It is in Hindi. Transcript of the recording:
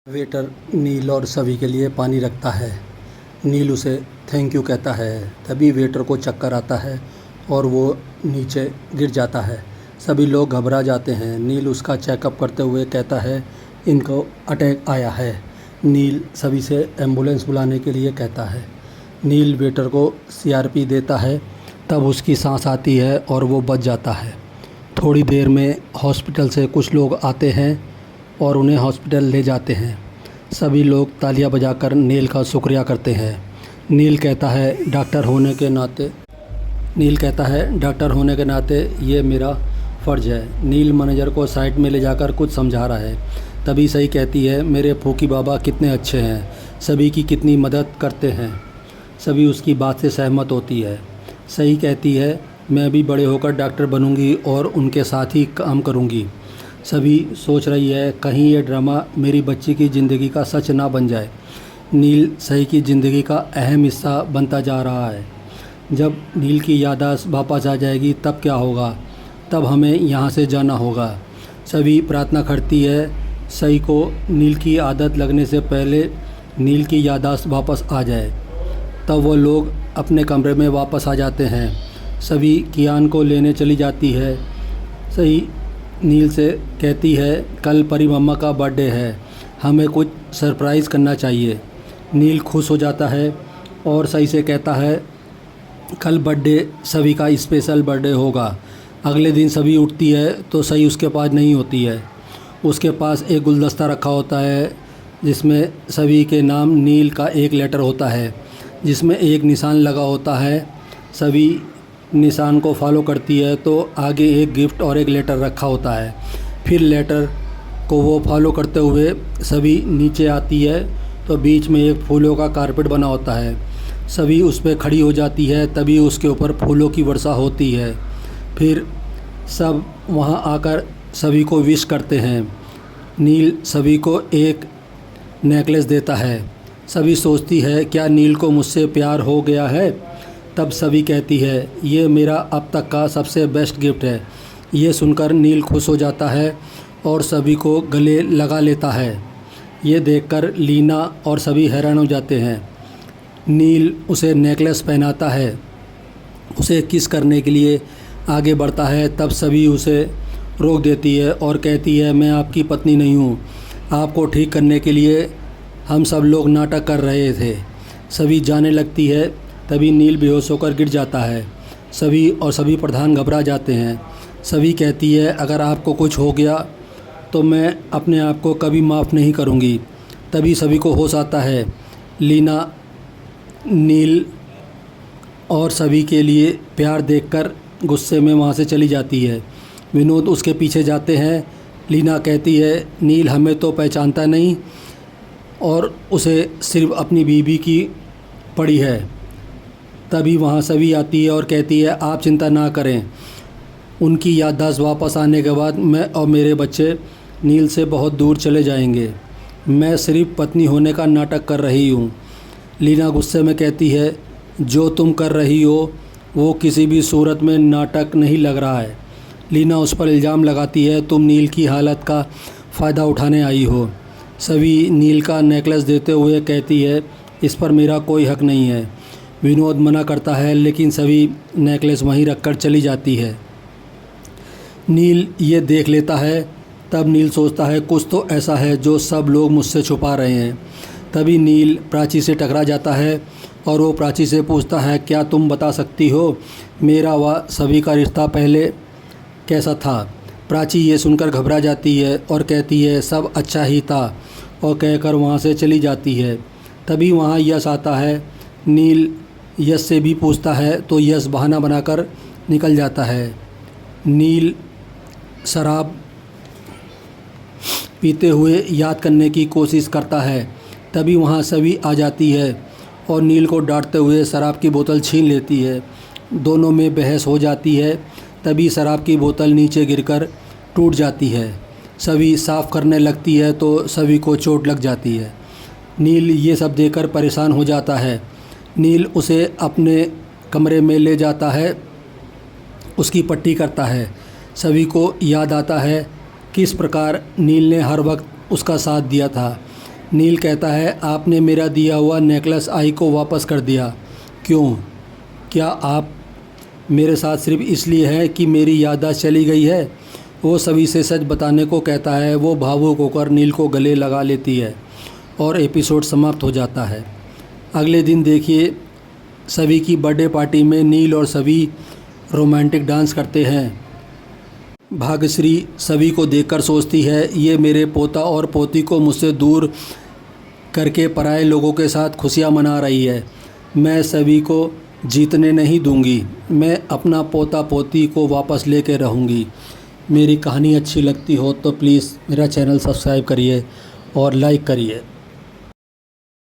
वेटर नील और सभी के लिए पानी रखता है। नील उसे थैंक यू कहता है। तभी वेटर को चक्कर आता है और वो नीचे गिर जाता है। सभी लोग घबरा जाते हैं। नील उसका चेकअप करते हुए कहता है इनको अटैक आया है। नील सभी से एम्बुलेंस बुलाने के लिए कहता है। नील वेटर को सीआरपी देता है। तब उसकी सांस आती है और वो बच जाता है। थोड़ी देर में हॉस्पिटल से कुछ लोग आते हैं और उन्हें हॉस्पिटल ले जाते हैं। सभी लोग तालियां बजाकर नील का शुक्रिया करते हैं। नील कहता है डॉक्टर होने के नाते ये मेरा फ़र्ज़ है। नील मैनेजर को साइड में ले जाकर कुछ समझा रहा है। तभी सही कहती है मेरे फूकी बाबा कितने अच्छे हैं, सभी की कितनी मदद करते हैं। सभी उसकी बात से सहमत होती है। सही कहती है मैं भी बड़े होकर डॉक्टर बनूंगी और उनके साथ ही काम करूंगी। सभी सोच रही है कहीं ये ड्रामा मेरी बच्ची की ज़िंदगी का सच ना बन जाए। नील सही की ज़िंदगी का अहम हिस्सा बनता जा रहा है। जब नील की याददाश्त वापस आ जाएगी तब क्या होगा? तब हमें यहाँ से जाना होगा। सभी प्रार्थना करती है सही को नील की आदत लगने से पहले नील की याददाश्त वापस आ जाए। तब वो लोग अपने कमरे में वापस आ जाते हैं। सभी कियान को लेने चली जाती है। सही नील से कहती है कल परी मम्मा का बर्थडे है, हमें कुछ सरप्राइज़ करना चाहिए। नील खुश हो जाता है और सही से कहता है कल बर्थडे सभी का स्पेशल बर्थडे होगा। अगले दिन सभी उठती है तो सही उसके पास नहीं होती है। उसके पास एक गुलदस्ता रखा होता है जिसमें सभी के नाम नील का एक लेटर होता है जिसमें एक निशान लगा होता है। सभी निशान को फॉलो करती है तो आगे एक गिफ्ट और एक लेटर रखा होता है। फिर लेटर को वो फॉलो करते हुए सभी नीचे आती है तो बीच में एक फूलों का कारपेट बना होता है। सभी उस पर खड़ी हो जाती है। तभी उसके ऊपर फूलों की वर्षा होती है। फिर सब वहाँ आकर सभी को विश करते हैं। नील सभी को एक नेकलेस देता है। सभी सोचती है क्या नील को मुझसे प्यार हो गया है? तब सभी कहती है ये मेरा अब तक का सबसे बेस्ट गिफ्ट है। ये सुनकर नील खुश हो जाता है और सभी को गले लगा लेता है। ये देखकर लीना और सभी हैरान हो जाते हैं। नील उसे नेकलेस पहनाता है। उसे किस करने के लिए आगे बढ़ता है। तब सभी उसे रोक देती है और कहती है मैं आपकी पत्नी नहीं हूँ। आपको ठीक करने के लिए हम सब लोग नाटक कर रहे थे। सभी जाने लगती है। तभी नील बेहोश होकर गिर जाता है। सभी प्रधान घबरा जाते हैं। सभी कहती है अगर आपको कुछ हो गया तो मैं अपने आप को कभी माफ़ नहीं करूँगी। तभी सभी को होश आता है। लीना नील और सभी के लिए प्यार देखकर गुस्से में वहाँ से चली जाती है। विनोद उसके पीछे जाते हैं। लीना कहती है नील हमें तो पहचानता नहीं और उसे सिर्फ अपनी बीवी की पड़ी है। तभी वहाँ सभी आती है और कहती है आप चिंता ना करें, उनकी याददाश्त वापस आने के बाद मैं और मेरे बच्चे नील से बहुत दूर चले जाएंगे। मैं सिर्फ पत्नी होने का नाटक कर रही हूँ। लीना गुस्से में कहती है जो तुम कर रही हो वो किसी भी सूरत में नाटक नहीं लग रहा है। लीना उस पर इल्ज़ाम लगाती है तुम नील की हालत का फ़ायदा उठाने आई हो। सभी नील का नेकलेस देते हुए कहती है इस पर मेरा कोई हक नहीं है। विनोद मना करता है लेकिन सभी नेकलेस वहीं रखकर चली जाती है। नील ये देख लेता है। तब नील सोचता है कुछ तो ऐसा है जो सब लोग मुझसे छुपा रहे हैं। तभी नील प्राची से टकरा जाता है और वो प्राची से पूछता है क्या तुम बता सकती हो मेरा व सभी का रिश्ता पहले कैसा था? प्राची ये सुनकर घबरा जाती है और कहती है सब अच्छा ही था और कहकर वहाँ से चली जाती है। तभी वहाँ यश आता है। नील यश से भी पूछता है तो यश बहाना बनाकर निकल जाता है। नील शराब पीते हुए याद करने की कोशिश करता है। तभी वहाँ सभी आ जाती है और नील को डांटते हुए शराब की बोतल छीन लेती है। दोनों में बहस हो जाती है। तभी शराब की बोतल नीचे गिरकर टूट जाती है। सभी साफ़ करने लगती है तो सभी को चोट लग जाती है। नील ये सब देखकर परेशान हो जाता है। नील उसे अपने कमरे में ले जाता है, उसकी पट्टी करता है। सभी को याद आता है किस प्रकार नील ने हर वक्त उसका साथ दिया था। नील कहता है, आपने मेरा दिया हुआ नेकलेस आई को वापस कर दिया। क्यों? क्या आप मेरे साथ सिर्फ इसलिए है कि मेरी याददाश्त चली गई है? वो सभी से सच बताने को कहता है। वो भावुक होकर नील को गले लगा लेती है और एपिसोड समाप्त हो जाता है। अगले दिन देखिए, सभी की बर्थडे पार्टी में नील और सभी रोमांटिक डांस करते हैं। भाग्यश्री सभी को देखकर सोचती है, ये मेरे पोता और पोती को मुझसे दूर करके पराए लोगों के साथ खुशियाँ मना रही है। मैं सभी को जीतने नहीं दूंगी। मैं अपना पोता पोती को वापस लेके रहूँगी। मेरी कहानी अच्छी लगती हो तो प्लीज़ मेरा चैनल सब्सक्राइब करिए और लाइक करिए।